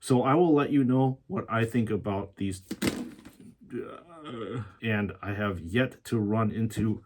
So I will let you know what I think about these, and I have yet to run into.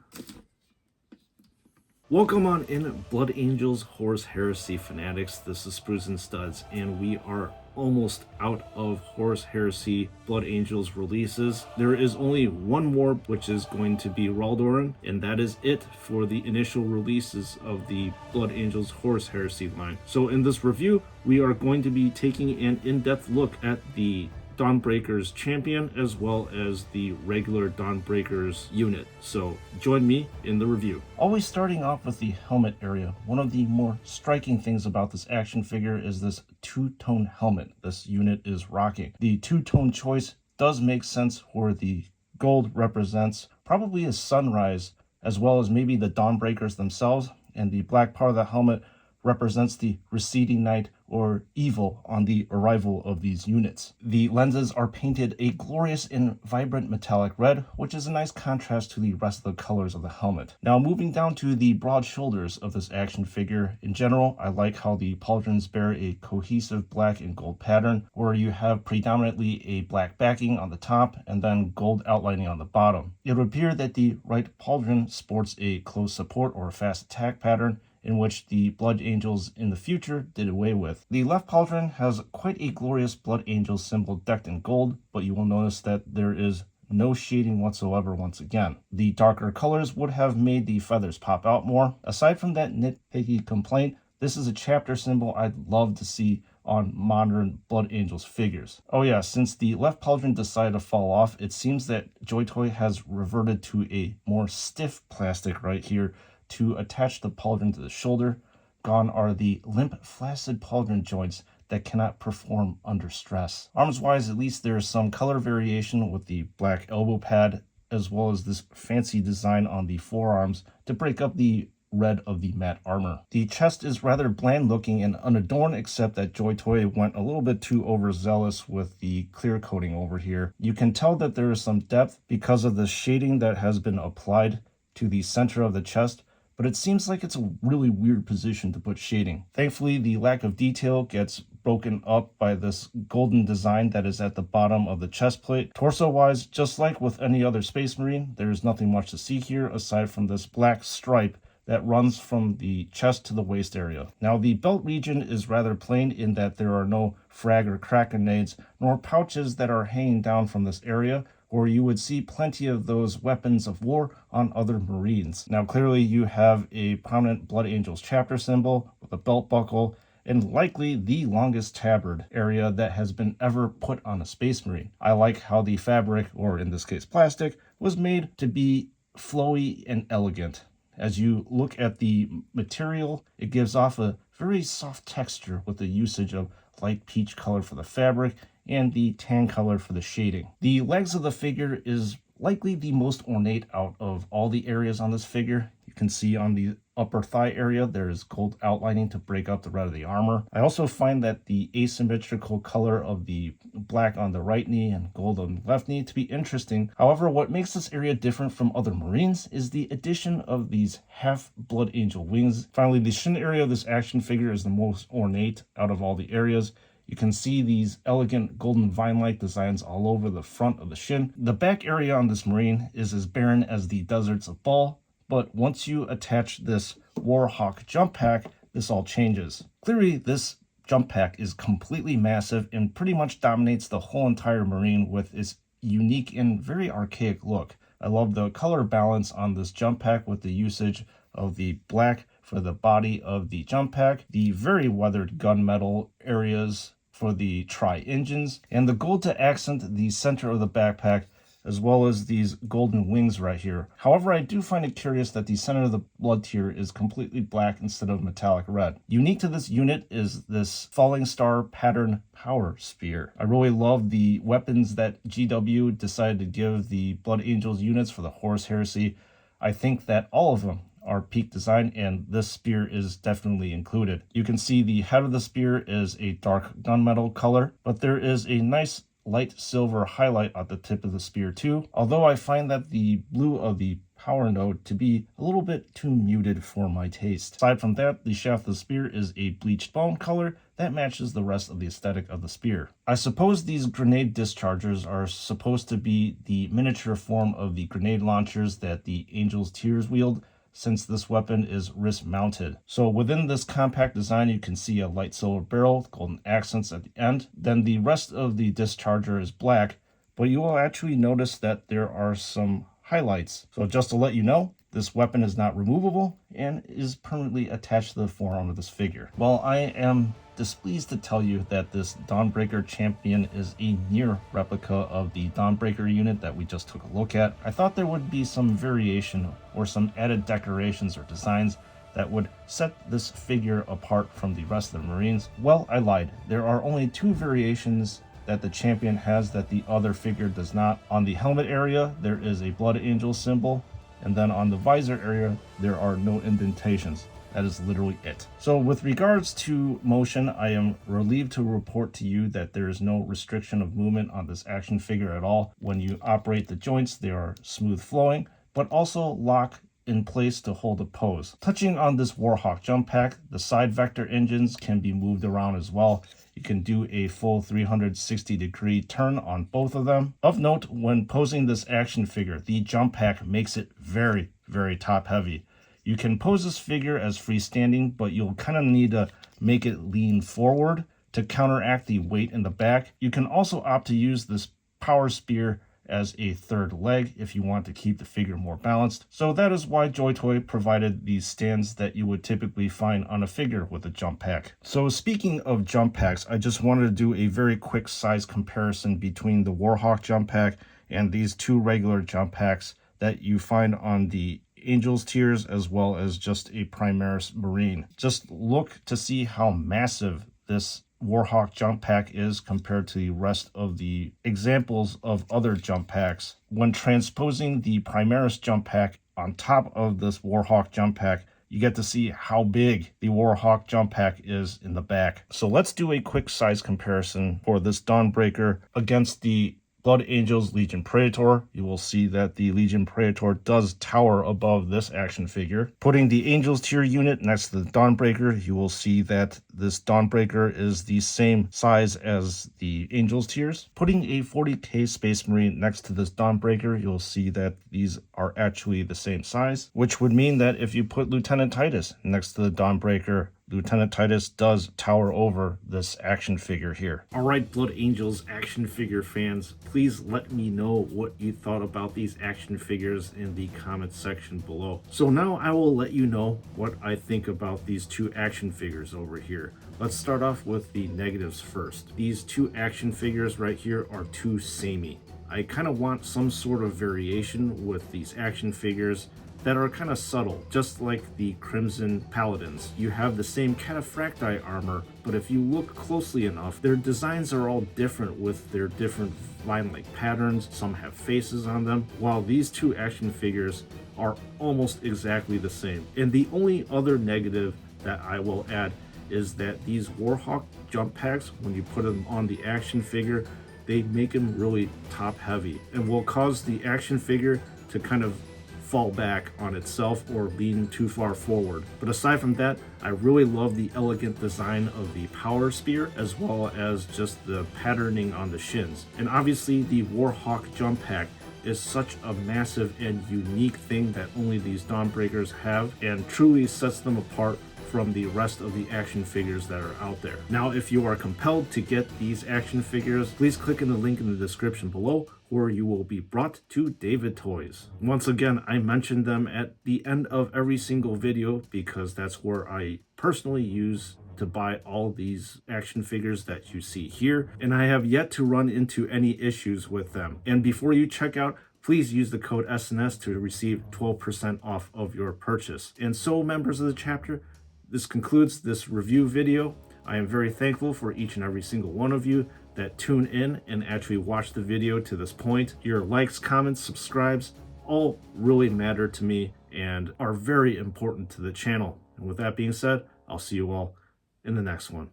Welcome on in, Blood Angels, Horus Heresy fanatics. This is Sprues and Studs, and we are almost out of Horus Heresy Blood Angels releases. There is only one more, which is going to be Raldoran, and that is it for the initial releases of the Blood Angels Horus Heresy line. So in this review, we are going to be taking an in-depth look at the Dawnbreakers Champion as well as the regular Dawnbreakers unit. So join me in the review. Always starting off with the helmet area. One of the more striking things about this action figure is this two-tone helmet this unit is rocking. The two-tone choice does make sense where the gold represents probably a sunrise as well as maybe the Dawnbreakers themselves, and the black part of the helmet represents the receding night or evil on the arrival of these units. The lenses are painted a glorious and vibrant metallic red, which is a nice contrast to the rest of the colors of the helmet. Now moving down to the broad shoulders of this action figure, in general, I like how the pauldrons bear a cohesive black and gold pattern, where you have predominantly a black backing on the top and then gold outlining on the bottom. It would appear that the right pauldron sports a close support or fast attack pattern, in which the Blood Angels in the future did away with. The left pauldron has quite a glorious Blood Angel symbol decked in gold, but you will notice that there is no shading whatsoever once again. The darker colors would have made the feathers pop out more. Aside from that nitpicky complaint, this is a chapter symbol I'd love to see on modern Blood Angels figures. Oh yeah, since the left pauldron decided to fall off, it seems that JoyToy has reverted to a more stiff plastic right here to attach the pauldron to the shoulder. Gone are the limp, flaccid pauldron joints that cannot perform under stress. Arms-wise, at least there is some color variation with the black elbow pad, as well as this fancy design on the forearms to break up the red of the matte armor. The chest is rather bland looking and unadorned, except that JoyToy went a little bit too overzealous with the clear coating over here. You can tell that there is some depth because of the shading that has been applied to the center of the chest, but it seems like it's a really weird position to put shading. Thankfully, the lack of detail gets broken up by this golden design that is at the bottom of the chest plate. Torso-wise, just like with any other Space Marine, there's nothing much to see here aside from this black stripe that runs from the chest to the waist area. Now, the belt region is rather plain in that there are no frag or crack grenades, nor pouches that are hanging down from this area, or you would see plenty of those weapons of war on other Marines. Now clearly you have a prominent Blood Angels chapter symbol with a belt buckle, and likely the longest tabard area that has been ever put on a Space Marine. I like how the fabric, or in this case plastic, was made to be flowy and elegant. As you look at the material, it gives off a very soft texture with the usage of light peach color for the fabric and the tan color for the shading. The legs of the figure is likely the most ornate out of all the areas on this figure. You can see on the upper thigh area there is gold outlining to break up the red of the armor. I also find that the asymmetrical color of the black on the right knee and gold on the left knee to be interesting. However, what makes this area different from other Marines is the addition of these half Blood Angel wings. Finally, the shin area of this action figure is the most ornate out of all the areas. You can see these elegant golden vine-like designs all over the front of the shin. The back area on this Marine is as barren as the deserts of Baal, but once you attach this Warhawk jump pack, this all changes. Clearly, this jump pack is completely massive and pretty much dominates the whole entire Marine with its unique and very archaic look. I love the color balance on this jump pack with the usage of the black for the body of the jump pack, the very weathered gunmetal areas for the tri-engines, and the gold to accent the center of the backpack, as well as these golden wings right here. However, I do find it curious that the center of the blood tier is completely black instead of metallic red. Unique to this unit is this falling star pattern power spear. I really love the weapons that GW decided to give the Blood Angels units for the Horus Heresy. I think that all of them are peak design, and this spear is definitely included. You can see the head of the spear is a dark gunmetal color, but there is a nice light silver highlight at the tip of the spear too. Although I find that the blue of the power node to be a little bit too muted for my taste. Aside from that, the shaft of the spear is a bleached bone color that matches the rest of the aesthetic of the spear. I suppose these grenade dischargers are supposed to be the miniature form of the grenade launchers that the Angel's Tears wield, since this weapon is wrist mounted. So within this compact design, you can see a light silver barrel with golden accents at the end. Then the rest of the discharger is black, but you will actually notice that there are some highlights. So just to let you know, this weapon is not removable and is permanently attached to the forearm of this figure. While I am displeased to tell you that this Dawnbreaker Champion is a near replica of the Dawnbreaker unit that we just took a look at, I thought there would be some variation or some added decorations or designs that would set this figure apart from the rest of the Marines. Well, I lied. There are only 2 variations that the Champion has that the other figure does not. On the helmet area, there is a Blood Angel symbol, and then on the visor area, there are no indentations. That is literally it. So with regards to motion, I am relieved to report to you that there is no restriction of movement on this action figure at all. When you operate the joints, they are smooth flowing, but also lock in place to hold a pose. Touching on this Warhawk jump pack, the side vector engines can be moved around as well. You can do a full 360-degree turn on both of them. Of note, when posing this action figure, the jump pack makes it very, very top heavy. You can pose this figure as freestanding, but you'll kind of need to make it lean forward to counteract the weight in the back. You can also opt to use this power spear as a third leg if you want to keep the figure more balanced. So that is why JoyToy provided these stands that you would typically find on a figure with a jump pack. So speaking of jump packs, I just wanted to do a very quick size comparison between the Warhawk jump pack and these 2 regular jump packs that you find on the Angel's Tears as well as just a Primaris Marine. Just look to see how massive this Warhawk jump pack is compared to the rest of the examples of other jump packs. When transposing the Primaris jump pack on top of this Warhawk jump pack, you get to see how big the Warhawk jump pack is in the back. So let's do a quick size comparison for this Dawnbreaker against the Blood Angels Legion Praetor. You will see that the Legion Praetor does tower above this action figure. Putting the Angels tier unit next to the Dawnbreaker, you will see that this Dawnbreaker is the same size as the Angels tiers. Putting a 40k Space Marine next to this Dawnbreaker, you'll see that these are actually the same size, which would mean that if you put Lieutenant Titus next to the Dawnbreaker, Lieutenant Titus does tower over this action figure here. Alright, Blood Angels action figure fans, please let me know what you thought about these action figures in the comment section below. So now I will let you know what I think about these 2 action figures over here. Let's start off with the negatives first. These 2 action figures right here are too samey. I kind of want some sort of variation with these action figures that are kind of subtle, just like the Crimson Paladins. You have the same cataphracti armor, but if you look closely enough, their designs are all different with their different vine-like patterns. Some have faces on them, while these 2 action figures are almost exactly the same. And the only other negative that I will add is that these Warhawk jump packs, when you put them on the action figure, they make them really top heavy and will cause the action figure to kind of fall back on itself or lean too far forward. But aside from that, I really love the elegant design of the power spear as well as just the patterning on the shins. And obviously the Warhawk jump pack is such a massive and unique thing that only these Dawnbreakers have and truly sets them apart from the rest of the action figures that are out there. Now, if you are compelled to get these action figures, please click in the link in the description below where you will be brought to David Toys. Once again, I mentioned them at the end of every single video because that's where I personally use to buy all these action figures that you see here, and I have yet to run into any issues with them. And before you check out, please use the code SNS to receive 12% off of your purchase. And so, members of the chapter, this concludes this review video. I am very thankful for each and every single one of you that tune in and actually watch the video to this point. Your likes, comments, subscribes, all really matter to me and are very important to the channel. And with that being said, I'll see you all in the next one.